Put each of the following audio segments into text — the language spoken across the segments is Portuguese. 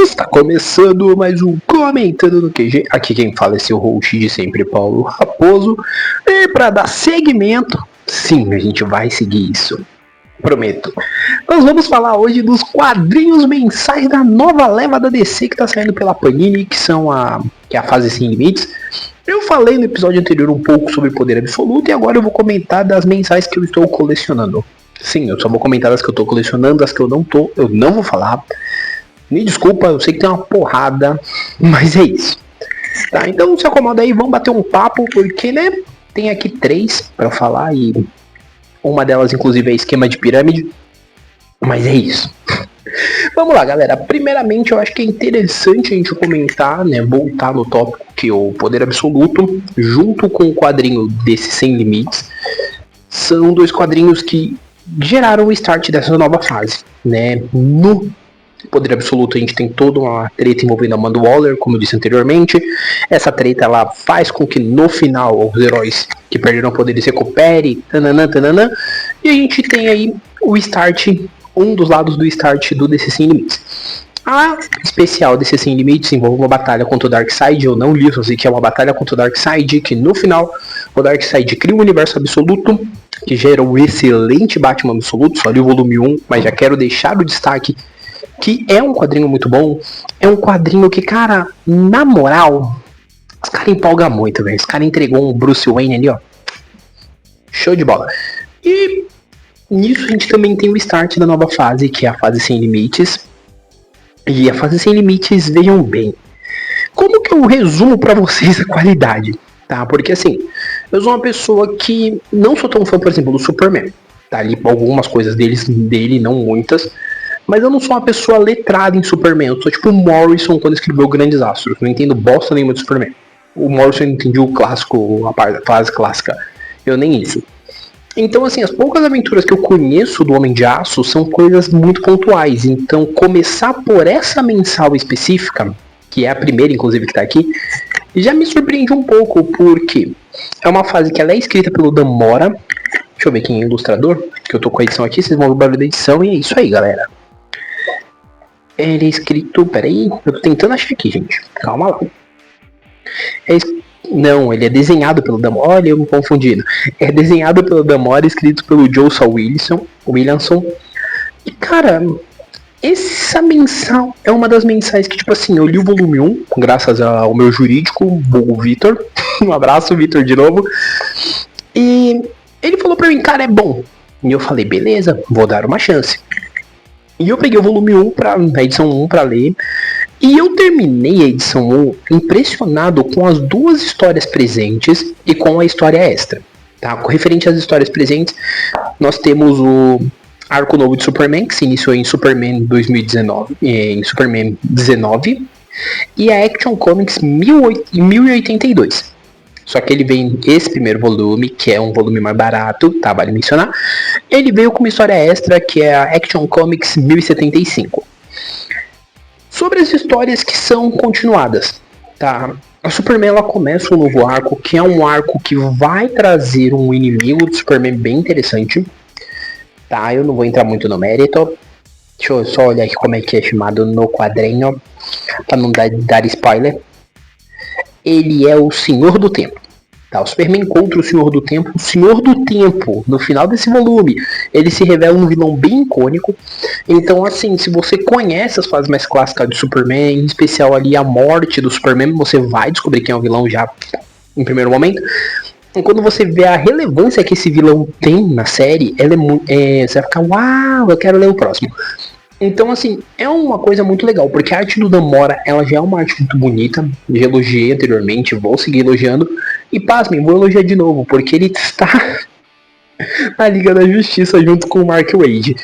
Está começando mais um Comentando no QG. Aqui quem fala é seu host de sempre, Paulo Raposo. E para dar seguimento, sim, a gente vai seguir isso, prometo. Nós vamos falar hoje dos quadrinhos mensais da nova leva da DC que está saindo pela Panini, que é a fase sem limites. Eu falei no episódio anterior um pouco sobre Poder Absoluto e agora eu vou comentar das mensais que eu estou colecionando. Sim, eu só vou comentar das que eu estou colecionando, das que eu não vou falar. Me desculpa, eu sei que tem uma porrada, mas é isso. Tá, então se acomoda aí, vamos bater um papo, porque, né, tem aqui 3 pra falar e uma delas, inclusive, é esquema de pirâmide, mas é isso. Vamos lá, galera. Primeiramente, eu acho que é interessante a gente comentar, né, voltar no tópico que o Poder Absoluto, junto com o quadrinho desse Sem Limites, são 2 quadrinhos que geraram o start dessa nova fase, né, no Poder Absoluto a gente tem toda uma treta envolvendo a Amanda Waller, como eu disse anteriormente. Essa treta ela faz com que no final os heróis que perderam poderes se recuperem, tananã, e a gente tem aí o start, um dos lados do start do DC Sem Limites. A especial DC Sem Limites envolve uma batalha contra o Darkseid. Eu não li, só sei que é uma batalha contra o Darkseid, que no final o Darkseid cria um universo absoluto, que gera um excelente Batman Absoluto. Só li o volume 1, mas já quero deixar o destaque que é um quadrinho muito bom, é um quadrinho que, cara, na moral, os caras empolgam muito, velho. Os caras entregou um Bruce Wayne ali, ó. Show de bola. E nisso a gente também tem o start da nova fase, que é a fase Sem Limites. E a fase Sem Limites, vejam bem, como que eu resumo pra vocês a qualidade, tá? Porque assim, eu sou uma pessoa que não sou tão fã, por exemplo, do Superman. Tá ali algumas coisas dele, não muitas. Mas eu não sou uma pessoa letrada em Superman. Eu sou tipo o Morrison quando escreveu Grandes Astros. Não entendo bosta nenhuma de Superman. O Morrison entendia o clássico, a fase clássica. Eu nem isso. Então, assim, as poucas aventuras que eu conheço do Homem de Aço são coisas muito pontuais. Então, começar por essa mensal específica, que é a primeira, inclusive, que tá aqui, já me surpreende um pouco, porque é uma fase que ela é escrita pelo Dan Mora. Deixa eu ver quem é o ilustrador, que eu tô com a edição aqui. Vocês vão ver o barulho da edição e é isso aí, galera. Ele é escrito... Peraí, eu tô tentando achar aqui, gente. Calma lá. Não, ele é desenhado pelo Damora. Olha, eu me confundindo. É desenhado pelo Damora, escrito pelo Joseph Williamson. E, cara, essa mensal é uma das mensais que, tipo assim, eu li o volume 1, graças ao meu jurídico, o Vitor. Um abraço, Vitor, de novo. E ele falou pra mim, cara, é bom. E eu falei, beleza, vou dar uma chance. E eu peguei o volume 1, a edição 1 pra ler. E eu terminei a edição 1 impressionado com as 2 histórias presentes e com a história extra. Tá? Referente às histórias presentes, nós temos o arco novo de Superman, que se iniciou em Superman 2019, em Superman 19, e a Action Comics 1082. Só que ele vem, esse primeiro volume, que é um volume mais barato, tá, vale mencionar, ele veio com uma história extra, que é a Action Comics 1075. Sobre as histórias que são continuadas, tá, a Superman ela começa um novo arco, que é um arco que vai trazer um inimigo do Superman bem interessante, tá, eu não vou entrar muito no mérito, deixa eu só olhar aqui como é que é chamado no quadrinho, pra não dar spoiler. Ele é o Senhor do Tempo. Tá? O Superman encontra o Senhor do Tempo. O Senhor do Tempo, no final desse volume, ele se revela um vilão bem icônico. Então, assim, se você conhece as fases mais clássicas de Superman, em especial ali a morte do Superman, você vai descobrir quem é o vilão já em primeiro momento. E quando você vê a relevância que esse vilão tem na série, ela você vai ficar, uau, eu quero ler o próximo. Então, assim, é uma coisa muito legal, porque a arte do Damora, ela já é uma arte muito bonita, já elogiei anteriormente, vou seguir elogiando, e pasmem, vou elogiar de novo, porque ele está na Liga da Justiça junto com o Mark Waid.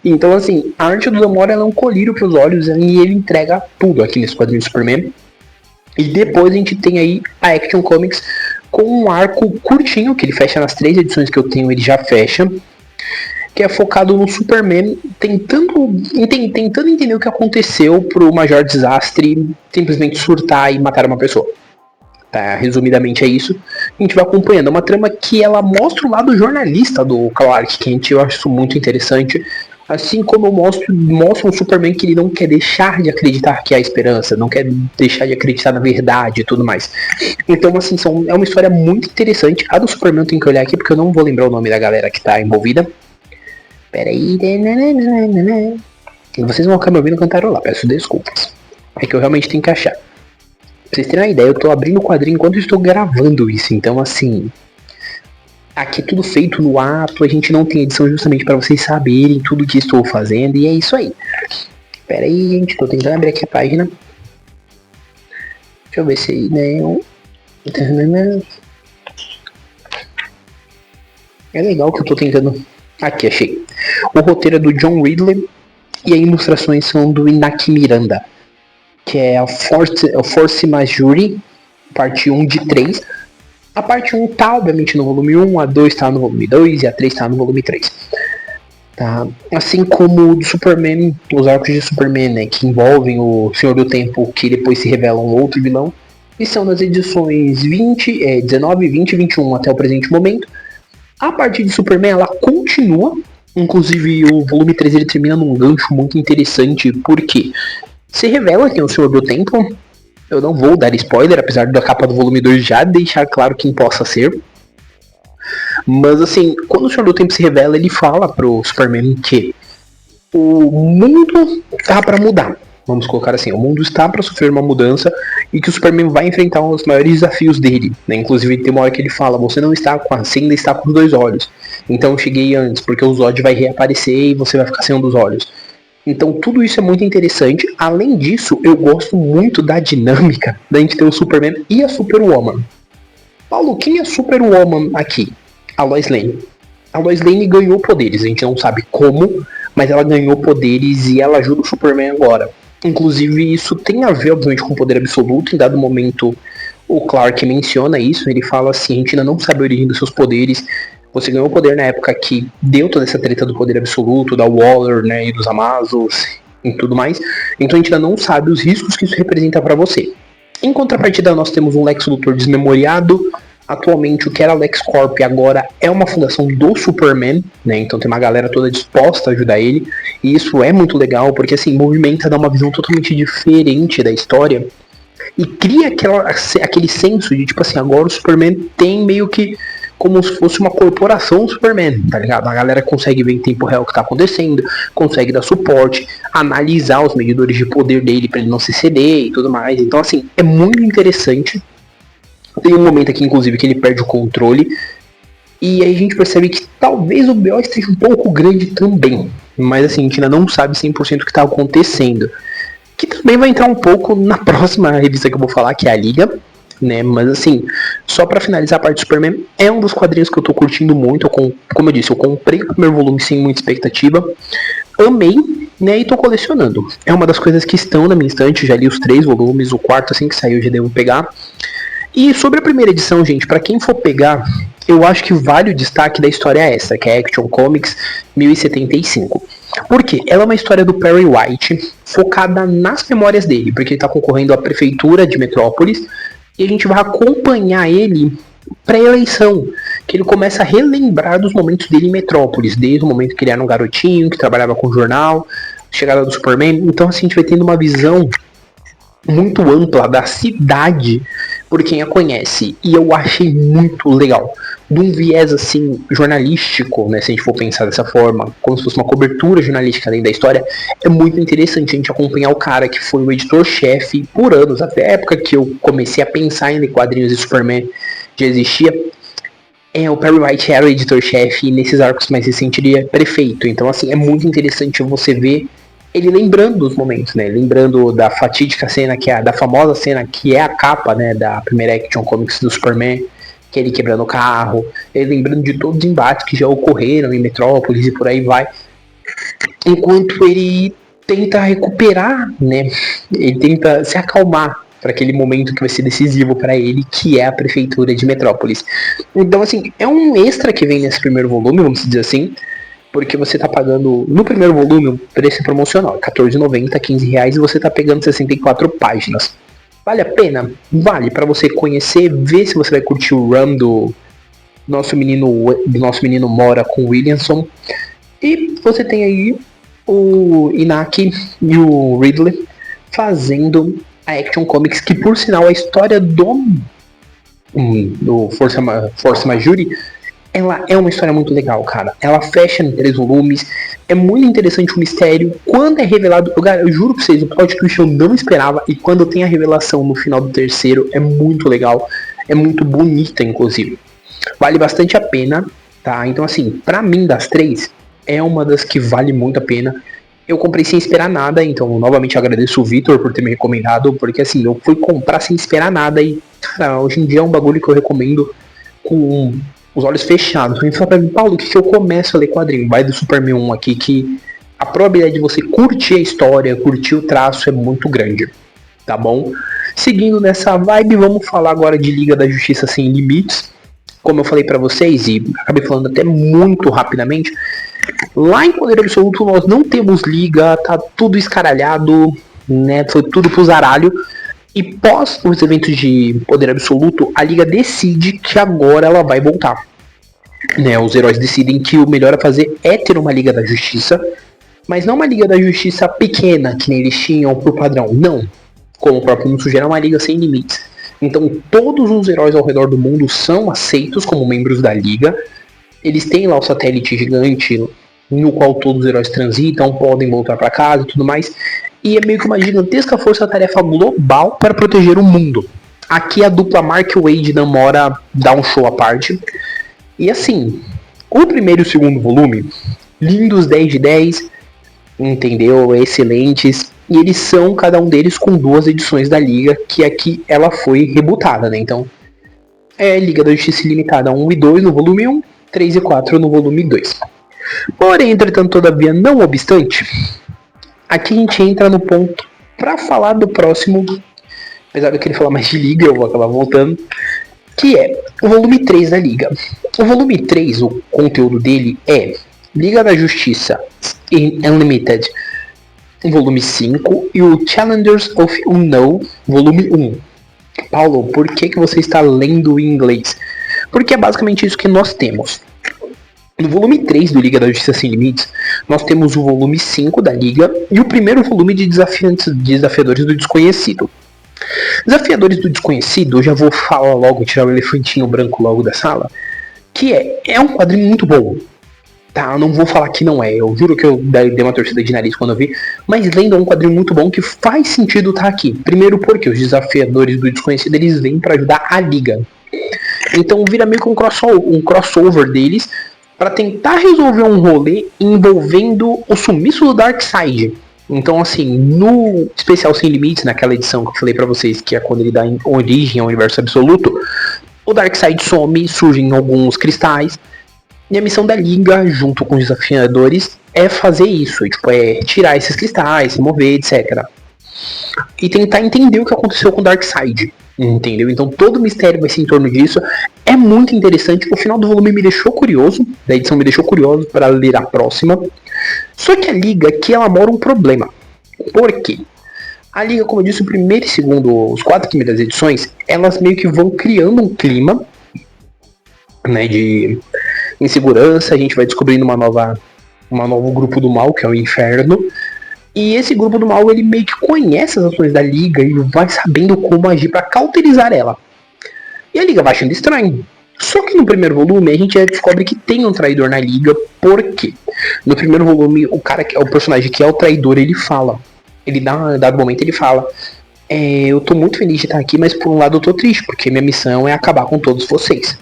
Então, assim, a arte do Damora, ela é um colírio para os olhos, e ele entrega tudo aqui nesse quadrinho do Superman. E depois a gente tem aí a Action Comics com um arco curtinho, que ele fecha nas 3 edições que eu tenho, ele já fecha, que é focado no Superman tentando entender o que aconteceu pro Major Desastre simplesmente surtar e matar uma pessoa. Tá? Resumidamente é isso. A gente vai acompanhando. É uma trama que ela mostra o lado jornalista do Clark Kent. Eu acho isso muito interessante. Assim como eu mostro um Superman que ele não quer deixar de acreditar que há esperança, não quer deixar de acreditar na verdade e tudo mais. Então, assim, é uma história muito interessante. A do Superman eu tenho que olhar aqui porque eu não vou lembrar o nome da galera que tá envolvida. Pera aí. Vocês vão acabar me ouvindo cantarolar, peço desculpas. É que eu realmente tenho que achar. Pra vocês terem uma ideia, eu tô abrindo o quadrinho enquanto eu estou gravando isso. Então, assim, aqui é tudo feito no ato, a gente não tem edição justamente para vocês saberem tudo que estou fazendo, e é isso aí. Pera aí, gente, tô tentando abrir aqui a página. Deixa eu ver se aí, né? É legal que eu tô tentando... Aqui, achei. O roteiro é do John Ridley e as ilustrações são do Inaki Miranda, que é a Force Majeure, parte 1 de 3. A parte 1 tá, obviamente, no volume 1, a 2 tá no volume 2 e a 3 tá no volume 3. Tá? Assim como o do Superman, os arcos de Superman, né, que envolvem o Senhor do Tempo, que depois se revela um outro vilão, e são nas edições 19, 20 e 21 até o presente momento. A parte de Superman, ela continua, inclusive o volume 3 ele termina num gancho muito interessante, porque se revela que é o Senhor do Tempo. Eu não vou dar spoiler, apesar da capa do volume 2 já deixar claro quem possa ser. Mas assim, quando o Senhor do Tempo se revela, ele fala pro Superman que o mundo tá para mudar. Vamos colocar assim, o mundo está para sofrer uma mudança e que o Superman vai enfrentar um dos maiores desafios dele. Né? Inclusive tem uma hora que ele fala, você não está com você ainda está com 2 olhos. Então eu cheguei antes, porque o Zod vai reaparecer e você vai ficar sem um dos olhos. Então tudo isso é muito interessante. Além disso, eu gosto muito da dinâmica da gente ter o Superman e a Superwoman. Paulo, quem é a Superwoman aqui? A Lois Lane. A Lois Lane ganhou poderes, a gente não sabe como, mas ela ganhou poderes e ela ajuda o Superman agora. Inclusive isso tem a ver, obviamente, com o poder absoluto. Em dado momento o Clark menciona isso, ele fala assim, a gente ainda não sabe a origem dos seus poderes. Você ganhou poder na época que deu toda essa treta do poder absoluto, da Waller, né, e dos Amazons e tudo mais. Então a gente ainda não sabe os riscos que isso representa para você. Em contrapartida, nós temos um Lex Luthor desmemoriado. Atualmente, o que era LexCorp agora é uma fundação do Superman, né? Então tem uma galera toda disposta a ajudar ele. E isso é muito legal, porque assim, movimenta, dá uma visão totalmente diferente da história. E cria aquele senso de, tipo assim, agora o Superman tem meio que como se fosse uma corporação Superman, tá ligado? A galera consegue ver em tempo real o que tá acontecendo, consegue dar suporte, analisar os medidores de poder dele para ele não se ceder e tudo mais. Então, assim, é muito interessante. Tem um momento aqui, inclusive, que ele perde o controle. E aí a gente percebe que talvez o BO esteja um pouco grande também. Mas assim, a gente ainda não sabe 100% o que está acontecendo. Que também vai entrar um pouco na próxima revista que eu vou falar, que é a Liga. Né? Mas assim, só pra finalizar a parte do Superman, é um dos quadrinhos que eu tô curtindo muito. Como eu disse, eu comprei o primeiro volume sem muita expectativa. Amei, né? E tô colecionando. É uma das coisas que estão na minha estante. Já li os 3 volumes, o quarto assim que saiu eu já devo pegar. E sobre a primeira edição, gente, pra quem for pegar, eu acho que vale o destaque da história essa, que é Action Comics 1075. Por quê? Ela é uma história do Perry White, focada nas memórias dele, porque ele tá concorrendo à prefeitura de Metrópolis, e a gente vai acompanhar ele pré-eleição, que ele começa a relembrar dos momentos dele em Metrópolis, desde o momento que ele era um garotinho, que trabalhava com jornal, chegada do Superman. Então assim, a gente vai tendo uma visão muito ampla da cidade por quem a conhece, e eu achei muito legal, de um viés assim jornalístico, né, se a gente for pensar dessa forma, como se fosse uma cobertura jornalística dentro da história. É muito interessante a gente acompanhar o cara que foi o editor-chefe por anos, até a época que eu comecei a pensar em quadrinhos de Superman já existia. O Perry White era o editor-chefe e nesses arcos mais recentes ele é prefeito, então assim, é muito interessante você ver ele lembrando dos momentos, né? Lembrando da fatídica cena, da famosa cena que é a capa, né, da primeira Action Comics do Superman, que é ele quebrando o carro, ele lembrando de todos os embates que já ocorreram em Metrópolis e por aí vai. Enquanto ele tenta recuperar, né? Ele tenta se acalmar para aquele momento que vai ser decisivo para ele, que é a prefeitura de Metrópolis. Então, assim, é um extra que vem nesse primeiro volume, vamos dizer assim, porque você tá pagando, no primeiro volume, um preço promocional, R$14,90, R$15, e você tá pegando 64 páginas. Vale a pena? Vale, para você conhecer, ver se você vai curtir o run do nosso menino Mora com Williamson. E você tem aí o Inaki e o Ridley fazendo a Action Comics, que por sinal a história do Force Majeure, ela é uma história muito legal, cara. Ela fecha em 3 volumes, é muito interessante o mistério. Quando é revelado, eu juro pra vocês, o plot twist eu não esperava, e quando tem a revelação no final do terceiro, é muito legal, é muito bonita, inclusive. Vale bastante a pena, tá? Então assim, pra mim das 3, é uma das que vale muito a pena. Eu comprei sem esperar nada, então novamente agradeço o Vitor por ter me recomendado, porque assim, eu fui comprar sem esperar nada e, cara, hoje em dia é um bagulho que eu recomendo com os olhos fechados. Então fala pra mim, Paulo, o que eu começo a ler quadrinho? Vai do Superman 1 aqui, que a probabilidade de você curtir a história, curtir o traço é muito grande, tá bom? Seguindo nessa vibe, vamos falar agora de Liga da Justiça Sem Limites. Como eu falei pra vocês, e acabei falando até muito rapidamente, lá em Poder Absoluto nós não temos liga, tá tudo escaralhado, né? Foi tudo pro zaralho. E pós os eventos de Poder Absoluto, a liga decide que agora ela vai voltar. Né? Os heróis decidem que o melhor a fazer é ter uma Liga da Justiça, mas não uma Liga da Justiça pequena, que nem eles tinham por padrão. Não. Como o próprio nome sugere, é uma liga sem limites. Então todos os heróis ao redor do mundo são aceitos como membros da liga. Eles têm lá o satélite gigante no qual todos os heróis transitam, podem voltar para casa e tudo mais. E é meio que uma gigantesca força-tarefa global para proteger o mundo. Aqui a dupla Mark Waid namora dá um show à parte. E assim, o primeiro e o segundo volume, lindos 10 de 10, entendeu? Excelentes. E eles são, cada um deles, com 2 edições da Liga, que aqui ela foi rebutada, né? Então, é Liga da Justiça Ilimitada 1 e 2 no volume 1, 3 e 4 no volume 2. Porém, entretanto, todavia, não obstante, aqui a gente entra no ponto para falar do próximo, apesar de eu querer falar mais de Liga, eu vou acabar voltando, que é o volume 3 da Liga. O volume 3, o conteúdo dele é Liga da Justiça Unlimited, volume 5, e o Challengers of Unknown, volume 1. Paulo, por que você está lendo em inglês? Porque é basicamente isso que nós temos. No volume 3 do Liga da Justiça Sem Limites, nós temos o volume 5 da Liga e o primeiro volume de Desafiadores do Desconhecido. Desafiadores do Desconhecido, eu já vou falar logo, tirar o elefantinho branco logo da sala, que é um quadrinho muito bom. Tá, eu não vou falar que não é, eu juro que eu dei uma torcida de nariz quando eu vi, mas lendo é um quadrinho muito bom que faz sentido estar aqui. Primeiro porque os Desafiadores do Desconhecido, eles vêm para ajudar a Liga. Então vira meio que um crossover deles, para tentar resolver um rolê envolvendo o sumiço do Darkseid. Então, assim, no Especial Sem Limites, naquela edição que eu falei pra vocês, que é quando ele dá origem ao universo absoluto, o Darkseid some, surgem alguns cristais, e a missão da Liga, junto com os desafiadores, é fazer isso, é tirar esses cristais, se mover, etc. E tentar entender o que aconteceu com o Darkseid. Entendeu? Então todo o mistério vai ser em torno disso. É muito interessante. O final do volume me deixou curioso. Da edição me deixou curioso para ler a próxima. Só que a Liga aqui ela mora um problema. Por quê? A Liga, como eu disse, o primeiro e segundo, os 4 primeiras edições, elas meio que vão criando um clima, né, de insegurança. A gente vai descobrindo um novo grupo do mal, que é o Inferno. E esse grupo do mal, ele meio que conhece as ações da Liga e vai sabendo como agir para cauterizar ela. E a Liga vai achando estranho. Só que no primeiro volume a gente já descobre que tem um traidor na Liga. Por quê? No primeiro volume, o personagem que é o traidor, ele fala. Ele dá dado momento, ele fala: eu tô muito feliz de estar aqui, mas por um lado eu tô triste, porque minha missão é acabar com todos vocês.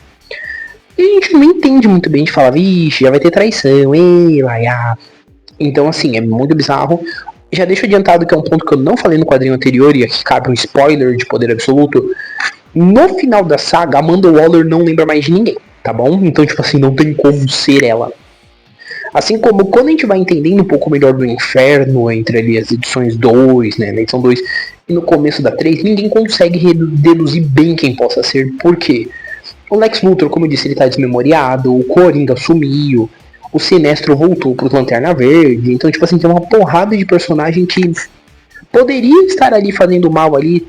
E a gente não entende muito bem, a gente fala: vixe, já vai ter traição, ei, laia. Então, assim, é muito bizarro. Já deixo adiantado que é um ponto que eu não falei no quadrinho anterior, e aqui cabe um spoiler de Poder Absoluto. No final da saga, Amanda Waller não lembra mais de ninguém, tá bom? Então, tipo assim, não tem como ser ela. Assim como quando a gente vai entendendo um pouco melhor do Inferno, entre ali as edições 2, né, na edição 2, e no começo da 3, ninguém consegue deduzir bem quem possa ser. Por quê? O Lex Luthor, como eu disse, ele tá desmemoriado, o Coringa sumiu, o Sinestro voltou pro Lanterna Verde. Então, tipo assim, tem uma porrada de personagem que poderia estar ali fazendo mal ali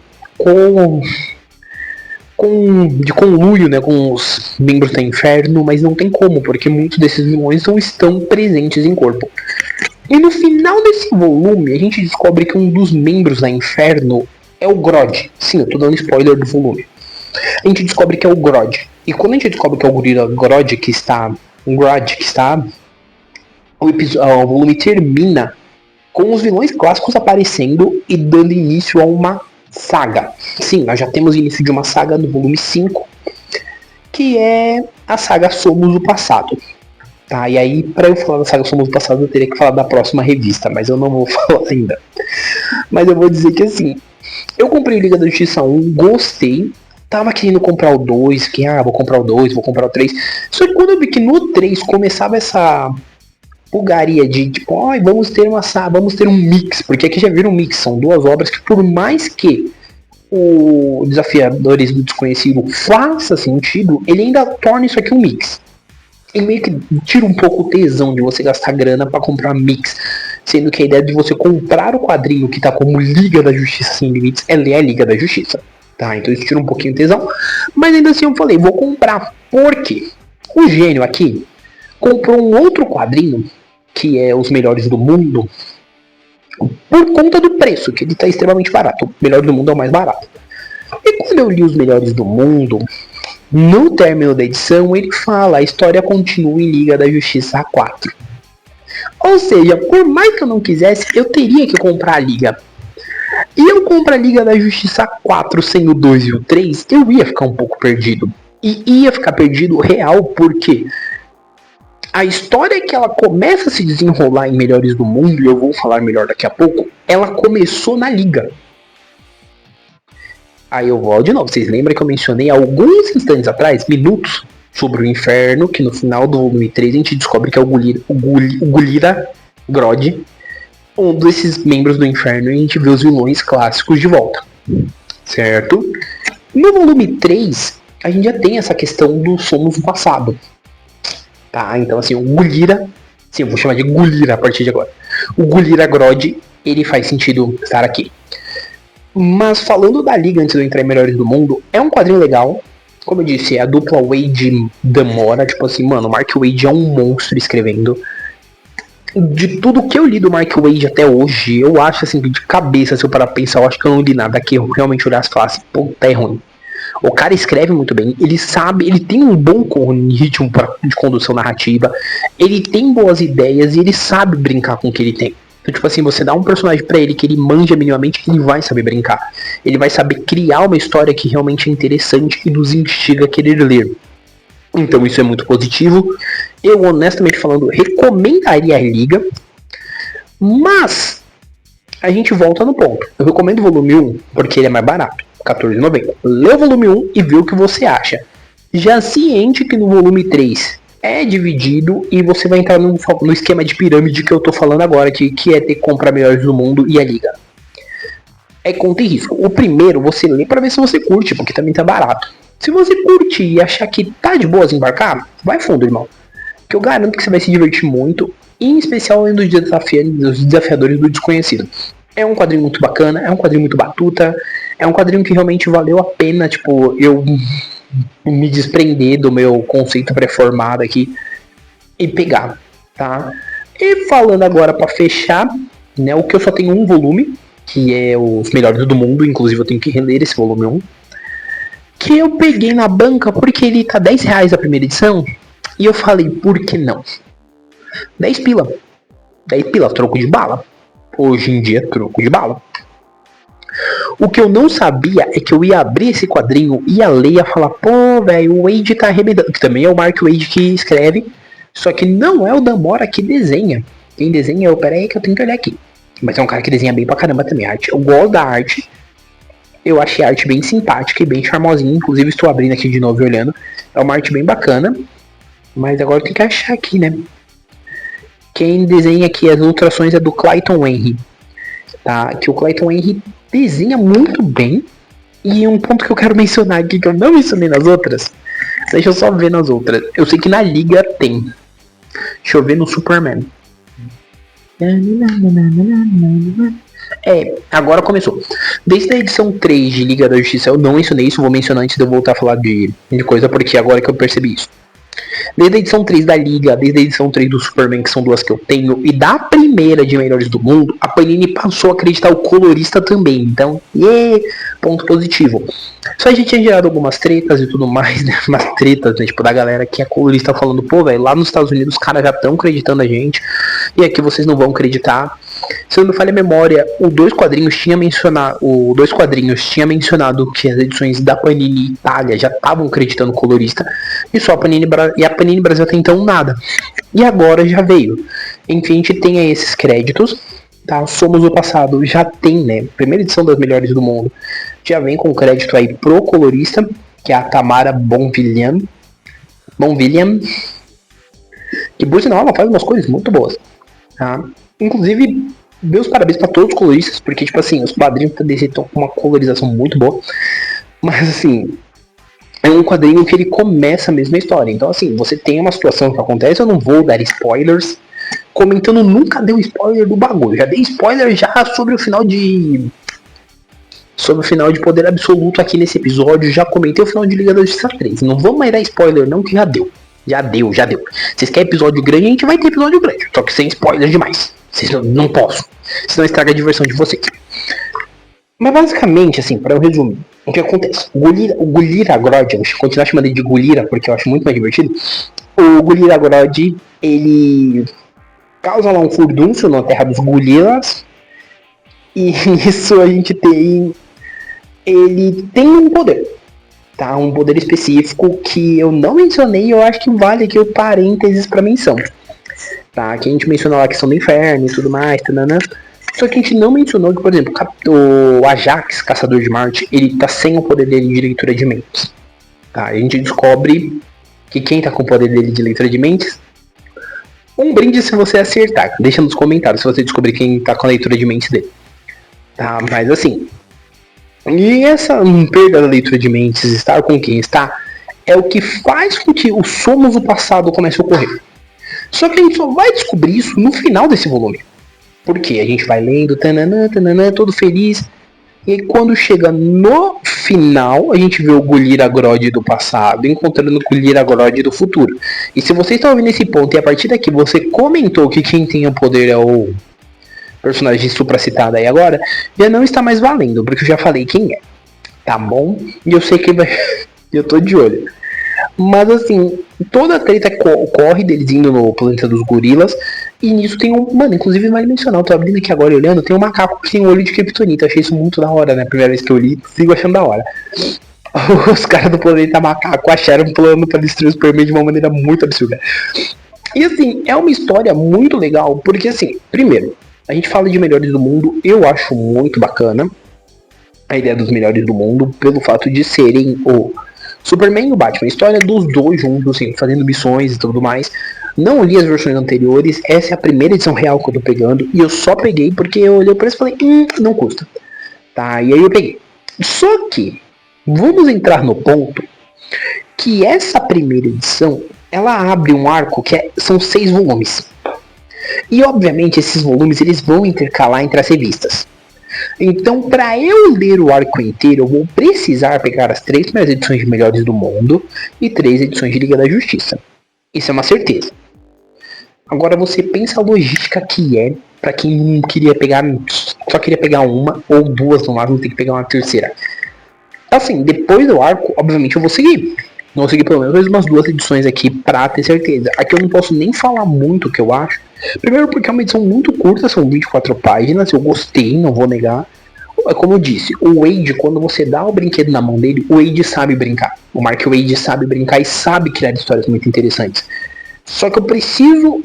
de conluio, né, com os membros do Inferno, mas não tem como, porque muitos desses vilões não estão presentes em corpo. E no final desse volume, a gente descobre que um dos membros da Inferno é o Grodd. Sim, eu tô dando spoiler do volume. A gente descobre que é o Grodd. E quando a gente descobre que é o gorila Grodd que está... O volume termina com os vilões clássicos aparecendo e dando início a uma saga. Sim, nós já temos início de uma saga no volume 5, que é a saga Somos o Passado. Tá, e aí, pra eu falar da saga Somos o Passado, eu teria que falar da próxima revista, mas eu não vou falar ainda. Mas eu vou dizer que assim, eu comprei o Liga da Justiça 1, gostei, tava querendo comprar o 2, que vou comprar o 2, vou comprar o 3. Só que quando eu vi que no 3 começava essa pulgaria de tipo, vamos ter um mix, porque aqui já viram um mix, são duas obras que por mais que o Desafiadores do Desconhecido faça sentido, ele ainda torna isso aqui um mix. Ele meio que tira um pouco o tesão de você gastar grana pra comprar mix, sendo que a ideia de você comprar o quadrinho que tá como Liga da Justiça Sem Limites é ler a Liga da Justiça, tá? Então isso tira um pouquinho o tesão, mas ainda assim eu falei, vou comprar, porque o gênio aqui comprou um outro quadrinho, que é Os Melhores do Mundo, por conta do preço, que ele tá extremamente barato. O Melhor do Mundo é o mais barato. E quando eu li Os Melhores do Mundo, no término da edição, ele fala, a história continua em Liga da Justiça 4. Ou seja, por mais que eu não quisesse, eu teria que comprar a Liga. E eu compro a Liga da Justiça 4 sem o 2 e o 3, eu ia ficar um pouco perdido. E ia ficar perdido real, porque a história que ela começa a se desenrolar em Melhores do Mundo, e eu vou falar melhor daqui a pouco, ela começou na Liga. Aí eu vou de novo, vocês lembram que eu mencionei alguns instantes atrás, minutos, sobre o Inferno, que no final do volume 3 a gente descobre que é o Gulira Grodd, um desses membros do Inferno, e a gente vê os vilões clássicos de volta, certo? No volume 3, a gente já tem essa questão do Somos o Passado, tá? Então assim, o Gulira, sim, eu vou chamar de Gulira a partir de agora, o Gulira Grodd, ele faz sentido estar aqui. Mas falando da Liga antes de eu entrar em Melhores do Mundo, é um quadrinho legal. Como eu disse, a dupla Wade demora. Tipo assim, mano, o Mark Waid é um monstro escrevendo. De tudo que eu li do Mark Waid até hoje, eu acho assim, de cabeça, se eu parar pra pensar, eu acho que eu não li nada que eu realmente olhasse e falasse, puta, é ruim. O cara escreve muito bem, ele sabe, ele tem um bom ritmo de condução narrativa, ele tem boas ideias e ele sabe brincar com o que ele tem. Então, tipo assim, você dá um personagem pra ele que ele manja minimamente, ele vai saber brincar. Ele vai saber criar uma história que realmente é interessante e nos instiga a querer ler. Então isso é muito positivo. Eu, honestamente falando, recomendaria a Liga. Mas a gente volta no ponto. Eu recomendo o volume 1 porque ele é mais barato, R$14,90. Lê o volume 1 e vê o que você acha. Já ciente que no volume 3... é dividido e você vai entrar no esquema de pirâmide que eu tô falando agora, que é ter que comprar Melhores do Mundo e a Liga. É conta e risco. O primeiro você lê pra ver se você curte, porque também tá barato. Se você curte e achar que tá de boas embarcar, vai fundo, irmão. Que eu garanto que você vai se divertir muito, em especial além dos Desafiadores do Desconhecido. É um quadrinho muito bacana, é um quadrinho muito batuta, é um quadrinho que realmente valeu a pena, tipo, eu me desprender do meu conceito pré-formado aqui e pegar, tá? E falando agora pra fechar, né, o que eu só tenho um volume, que é Os Melhores do Mundo, inclusive eu tenho que reler esse volume 1, que eu peguei na banca porque ele tá R$10 a primeira edição, e eu falei, por que não? 10 pila, troco de bala. Hoje em dia, troco de bala. O que eu não sabia é que eu ia abrir esse quadrinho, ia ler e ia falar, pô, velho, o Waid tá arrebentando. Que também é o Mark Waid que escreve, só que não é o Dan Mora que desenha. Quem desenha é o... Pera aí que eu tenho que olhar aqui. Mas é um cara que desenha bem pra caramba também. A arte, eu gosto da arte. Eu achei a arte bem simpática e bem charmosinha. Inclusive estou abrindo aqui de novo e olhando. É uma arte bem bacana. Mas agora eu tenho que achar aqui, né? Quem desenha aqui as ilustrações é do Clayton Henry. Tá? Que o Clayton Henry desenha muito bem. E um ponto que eu quero mencionar aqui, que eu não mencionei nas outras. Deixa eu só ver nas outras. Eu sei que na Liga tem. Deixa eu ver no Superman. Agora começou. Desde a edição 3 de Liga da Justiça, eu não mencionei isso. Vou mencionar antes de eu voltar a falar de coisa, porque agora que eu percebi isso. Desde a edição 3 da Liga, desde a edição 3 do Superman, que são duas que eu tenho, e da primeira de Melhores do Mundo, a Panini passou a acreditar o colorista também. Então, ponto positivo. Só a gente tinha gerado algumas tretas e tudo mais, né? Umas tretas, né? Tipo, da galera que é colorista falando, pô, velho, lá nos Estados Unidos os caras já estão acreditando a gente, e aqui vocês não vão acreditar. Se eu não me falha a memória, o Dois Quadrinhos tinha mencionado que as edições da Panini Itália já estavam acreditando o colorista, e só a Panini Brasil até então nada. E agora já veio. Enfim, a gente tem aí esses créditos, tá? Somos o Passado já tem, né? Primeira edição das Melhores do Mundo já vem com crédito aí pro colorista, que é a Tamara Bonvillian. Que por sinal ela faz umas coisas muito boas, tá? Inclusive, meus parabéns pra todos os coloristas, porque tipo assim, os quadrinhos da DC estão com uma colorização muito boa. Mas assim, é um quadrinho que ele começa a mesma história. Então assim, você tem uma situação que acontece, eu não vou dar spoilers. Comentando, nunca deu spoiler do bagulho. Já dei spoiler já sobre o final de Poder Absoluto aqui nesse episódio. Já comentei o final de Liga da Justiça 3. Não vamos mais dar spoiler não, que já deu. Já deu. Vocês querem episódio grande, a gente vai ter episódio grande. Só que sem spoiler demais. Vocês não posso. Senão estraga a diversão de vocês. Mas basicamente, assim, para eu resumir, o que acontece? O Gulira Grodd, eu vou continuar chamando ele de Gulira porque eu acho muito mais divertido. O Gulira Grodd, ele causa lá um furdúncio na terra dos Guliras. E isso a gente tem... Ele tem um poder, tá? Um poder específico que eu não mencionei e eu acho que vale aqui o parênteses pra menção. Tá? Que a gente mencionou lá a questão do inferno e tudo mais, tanana. Só que a gente não mencionou que, por exemplo, o Ajax, Caçador de Marte, ele tá sem o poder dele de leitura de mentes. Tá? A gente descobre que quem tá com o poder dele de leitura de mentes... Um brinde se você acertar. Deixa nos comentários se você descobrir quem tá com a leitura de mentes dele. Tá? Mas assim... E essa perda da leitura de mentes, estar com quem está, é o que faz com que o Somos o Passado comece a ocorrer. Só que a gente só vai descobrir isso no final desse volume. Porque a gente vai lendo, tananã, todo feliz. E aí, quando chega no final, a gente vê o Gulira Grodd do passado encontrando o Gulira Grodd do futuro. E se você está ouvindo esse ponto e a partir daqui você comentou que quem tem o poder é o personagem supracitado aí agora, já não está mais valendo, porque eu já falei quem é. Tá bom? E eu sei que vai... eu tô de olho. Mas assim, toda a treta corre deles indo no planeta dos gorilas. E nisso tem um... Mano, inclusive vale mencionar, eu tô abrindo aqui agora e olhando, tem um macaco que tem um olho de kryptonita. Eu achei isso muito da hora, né? Primeira vez que eu li, sigo achando da hora. Os caras do planeta macaco acharam um plano pra destruir o Superman de uma maneira muito absurda. E assim, é uma história muito legal, porque assim, primeiro, a gente fala de Melhores do Mundo, eu acho muito bacana a ideia dos Melhores do Mundo, pelo fato de serem o Superman e o Batman, a história dos dois juntos, assim, fazendo missões e tudo mais. Não li as versões anteriores, essa é a primeira edição real que eu tô pegando, e eu só peguei porque eu olhei o preço e falei, não custa. Tá, e aí eu peguei. Só que, vamos entrar no ponto que essa primeira edição, ela abre um arco que são 6 volumes. E obviamente esses volumes eles vão intercalar entre as revistas. Então, para eu ler o arco inteiro, eu vou precisar pegar as 3 primeiras edições de Melhores do Mundo e 3 edições de Liga da Justiça. Isso é uma certeza. Agora você pensa a logística que é para quem queria pegar, só queria pegar uma ou 2 no máximo, tem que pegar uma terceira. Assim, depois do arco, obviamente eu vou seguir. Vou seguir pelo menos umas 2 edições aqui pra ter certeza. Aqui eu não posso nem falar muito o que eu acho. Primeiro porque é uma edição muito curta, são 24 páginas, eu gostei, não vou negar. Como eu disse, o Wade, quando você dá o brinquedo na mão dele, o Wade sabe brincar. O Mark Waid sabe brincar e sabe criar histórias muito interessantes. Só que eu preciso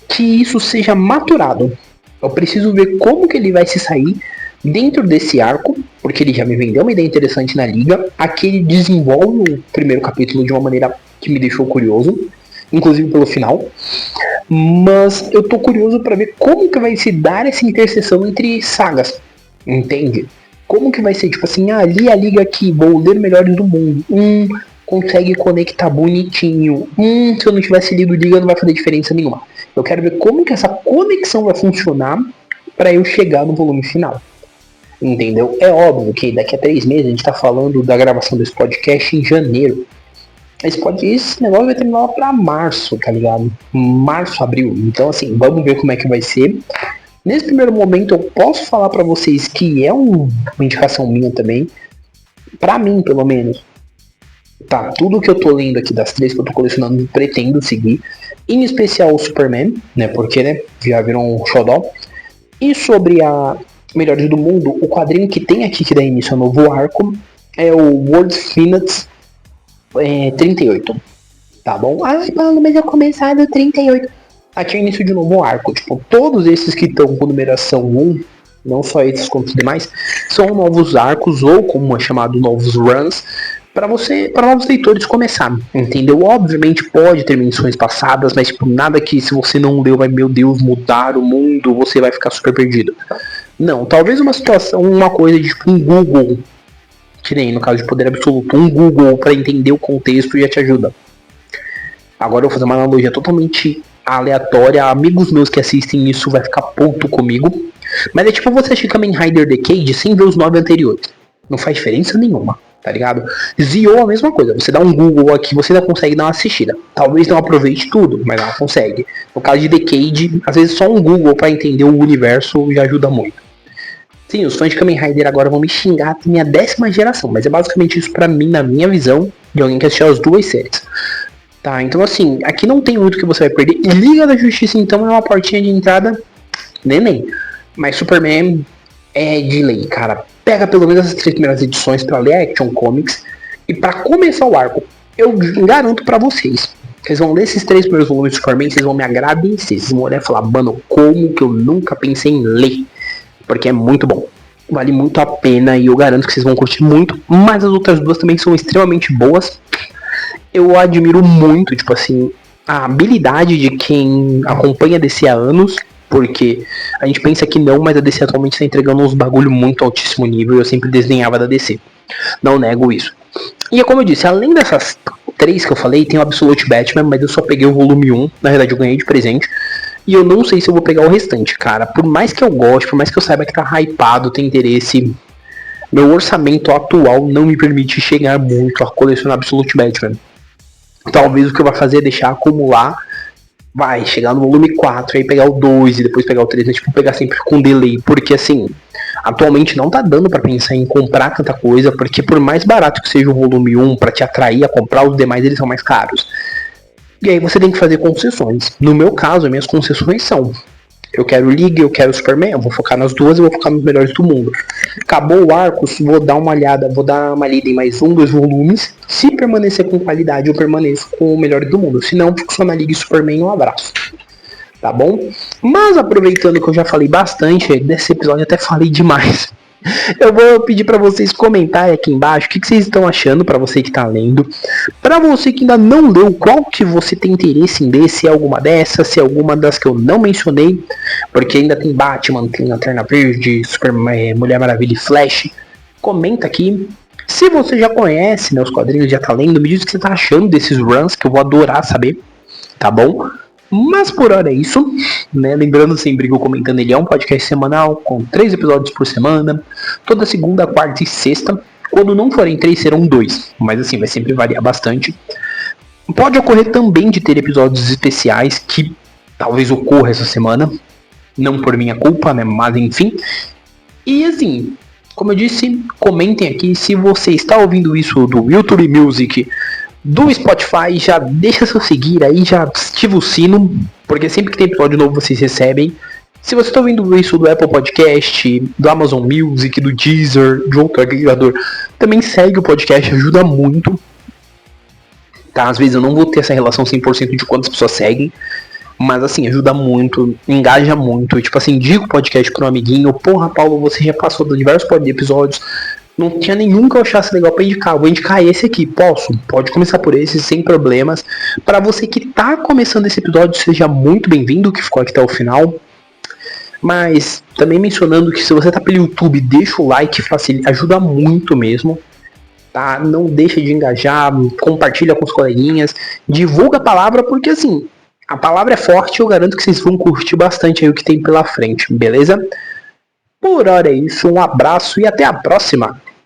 que isso seja maturado. Eu preciso ver como que ele vai se sair dentro desse arco, porque ele já me vendeu uma ideia interessante na liga. Aqui ele desenvolve o primeiro capítulo de uma maneira que me deixou curioso, inclusive pelo final. Mas eu tô curioso para ver como que vai se dar essa interseção entre sagas, entende? Como que vai ser, tipo assim, ali a liga aqui, vou ler Melhores do Mundo, consegue conectar bonitinho, se eu não tivesse lido liga não vai fazer diferença nenhuma. Eu quero ver como que essa conexão vai funcionar para eu chegar no volume final. Entendeu? É óbvio que daqui a 3 meses a gente tá falando da gravação desse podcast em janeiro. esse negócio vai terminar lá pra março, tá ligado? Março, abril. Então, assim, vamos ver como é que vai ser. Nesse primeiro momento, eu posso falar pra vocês que é uma indicação minha também. Pra mim, pelo menos. Tá, tudo que eu tô lendo aqui das 3 que eu tô colecionando, pretendo seguir. Em especial o Superman, né? Porque, né, já virou um xodó. E sobre a Melhores do Mundo, o quadrinho que tem aqui que dá início ao novo arco é o World Finance 38. Tá bom? Ai, Paulo, mas eu começar do 38. Aqui é o início de um novo arco. Tipo, todos esses que estão com numeração 1, não só esses como os demais, são novos arcos, ou como é chamado, novos runs, para novos leitores começarem, entendeu? Obviamente pode ter menções passadas, mas tipo, nada que se você não leu vai, meu Deus, mudar o mundo, você vai ficar super perdido. Não, talvez uma situação, uma coisa de tipo um Google, que nem no caso de Poder Absoluto, um Google para entender o contexto já te ajuda. Agora eu vou fazer uma analogia totalmente aleatória, amigos meus que assistem isso vai ficar puto comigo, mas é tipo você assistir Kamen Rider Decade sem ver os 9 anteriores, não faz diferença nenhuma. Tá ligado? Zio a mesma coisa. Você dá um Google aqui, você ainda consegue dar uma assistida. Talvez não aproveite tudo, mas ela consegue. No caso de Decade, às vezes só um Google para entender o universo já ajuda muito. Sim, os fãs de Kamen Rider agora vão me xingar até minha 10ª geração, mas é basicamente isso pra mim, na minha visão, de alguém que assistiu as 2 séries. Tá, então assim, aqui não tem muito que você vai perder. E Liga da Justiça, então, é uma portinha de entrada neném. Mas Superman é de lei, cara. Pega pelo menos as 3 primeiras edições pra ler Action Comics. E pra começar o arco, eu garanto pra vocês. Vocês vão ler esses 3 primeiros volumes de Superman, vocês vão me agradecer. Vocês vão olhar e falar, mano, como que eu nunca pensei em ler? Porque é muito bom. Vale muito a pena e eu garanto que vocês vão curtir muito. Mas as outras 2 também são extremamente boas. Eu admiro muito, tipo assim, a habilidade de quem acompanha a DC há anos. Porque a gente pensa que não, mas a DC atualmente está entregando uns bagulho muito altíssimo nível. Eu sempre desdenhava da DC. Não nego isso. E é como eu disse, além dessas 3 que eu falei, tem o Absolute Batman, mas eu só peguei o volume 1. Na verdade eu ganhei de presente. E eu não sei se eu vou pegar o restante, cara. Por mais que eu goste, por mais que eu saiba que tá hypado, tem interesse, meu orçamento atual não me permite chegar muito a colecionar Absolute Batman. Talvez o que eu vou fazer é deixar acumular, vai chegar no volume 4, aí pegar o 2 e depois pegar o 3, né? Tipo, pegar sempre com delay. Porque assim, atualmente não tá dando pra pensar em comprar tanta coisa, porque por mais barato que seja o volume 1 pra te atrair a comprar, os demais eles são mais caros. E aí você tem que fazer concessões. No meu caso, as minhas concessões são: eu quero Liga, eu quero Superman, eu vou focar nas 2 e vou focar nos melhores do mundo. Acabou o arco, vou dar uma olhada, vou dar uma lida em mais 1, 2 volumes. Se permanecer com qualidade, eu permaneço com o melhor do mundo. Se não, fico só na Liga e Superman, um abraço. Tá bom? Mas aproveitando que eu já falei bastante, desse episódio até falei demais. Eu vou pedir para vocês comentarem aqui embaixo o que vocês estão achando, para você que tá lendo. Para você que ainda não leu, qual que você tem interesse em ler, se é alguma dessas, se é alguma das que eu não mencionei, porque ainda tem Batman, tem Lanterna Verde, Superman, Mulher Maravilha e Flash. Comenta aqui. Se você já conhece, né, os quadrinhos, já tá lendo, me diz o que você tá achando desses runs, que eu vou adorar saber, tá bom? Mas por hora é isso, né? Lembrando sempre que o Comentando ele é um podcast semanal, com 3 episódios por semana, toda segunda, quarta e sexta. Quando não forem 3, serão 2, mas assim, vai sempre variar bastante. Pode ocorrer também de ter episódios especiais, que talvez ocorra essa semana, não por minha culpa, né? Mas enfim. E assim, como eu disse, comentem aqui se você está ouvindo isso do YouTube Music, do Spotify, já deixa seu seguir aí, já ativa o sino, porque sempre que tem episódio novo vocês recebem. Se você está ouvindo isso do Apple Podcast, do Amazon Music, do Deezer, de outro agregador, também segue o podcast, ajuda muito. Tá? Às vezes eu não vou ter essa relação 100% de quantas pessoas seguem, mas assim, ajuda muito, engaja muito. Tipo assim, diga o podcast para um amiguinho: porra, Paulo, você já passou de diversos episódios, não tinha nenhum que eu achasse legal pra indicar. Eu vou indicar esse aqui, posso? Pode começar por esse, sem problemas. Para você que tá começando esse episódio, seja muito bem-vindo, que ficou aqui até o final. Mas também mencionando que se você tá pelo YouTube, deixa o like, facilita, ajuda muito mesmo. Tá? Não deixa de engajar, compartilha com os coleguinhas, divulga a palavra, porque assim, a palavra é forte, eu garanto que vocês vão curtir bastante aí o que tem pela frente, beleza? Por hora é isso, um abraço e até a próxima!